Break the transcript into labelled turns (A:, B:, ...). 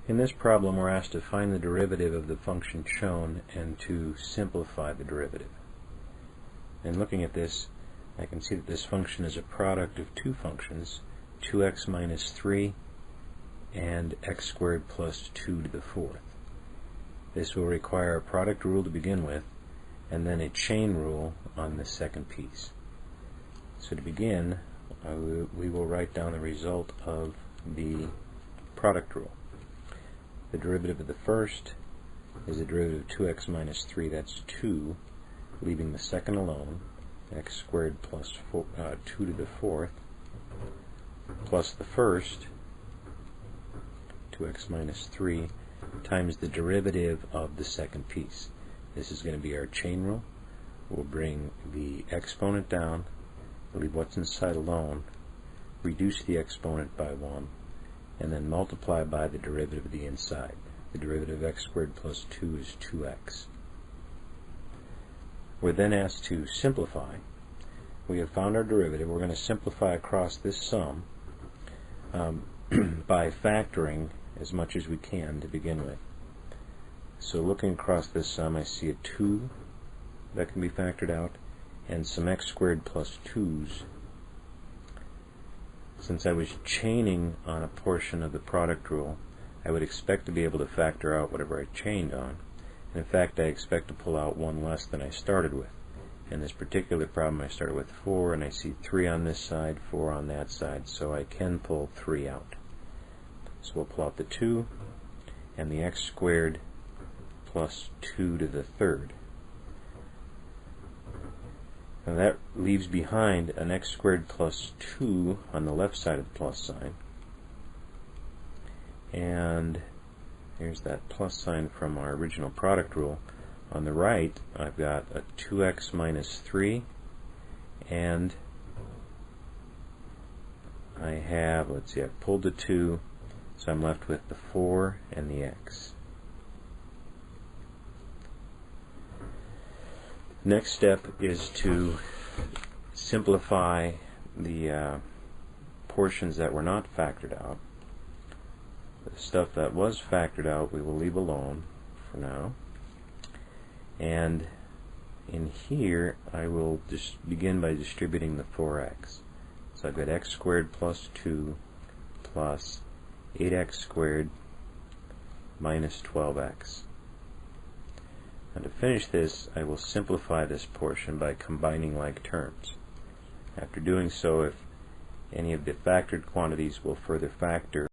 A: In this problem, we're asked to find the derivative of the function shown and to simplify the derivative. And looking at this, I can see that this function is a product of two functions, 2x minus 3 and x squared plus 2 to the fourth. This will require a product rule to begin with, and then a chain rule on the second piece. So to begin, we will write down the result of the product rule. The derivative of the first is the derivative of 2x minus 3, that's 2, leaving the second alone, x squared plus 2 to the fourth, plus the first, 2x minus 3, times the derivative of the second piece. This is going to be our chain rule. We'll bring the exponent down, leave what's inside alone, reduce the exponent by 1, and then multiply by the derivative of the inside. The derivative of x squared plus 2 is 2x. We're then asked to simplify. We have found our derivative. We're going to simplify across this sum by factoring as much as we can to begin with. So looking across this sum, I see a 2 that can be factored out and some x squared plus 2's. Since I was chaining on a portion of the product rule, I would expect to be able to factor out whatever I chained on. And in fact, I expect to pull out one less than I started with. In this particular problem, I started with 4, and I see 3 on this side, 4 on that side, so I can pull 3 out. So we'll pull out the 2 and the x squared plus 2 to the third. Now that leaves behind an x squared plus 2 on the left side of the plus sign. And here's that plus sign from our original product rule. On the right, I've got a 2x minus 3, and I have, let's see, I've pulled the 2, so I'm left with the 4 and the x. Next step is to simplify the portions that were not factored out. The stuff that was factored out we will leave alone for now. And in here I will just begin by distributing the 4x. So I've got x squared plus 2 plus 8x squared minus 12x. And to finish this, I will simplify this portion by combining like terms. After doing so, if any of the factored quantities will further factor,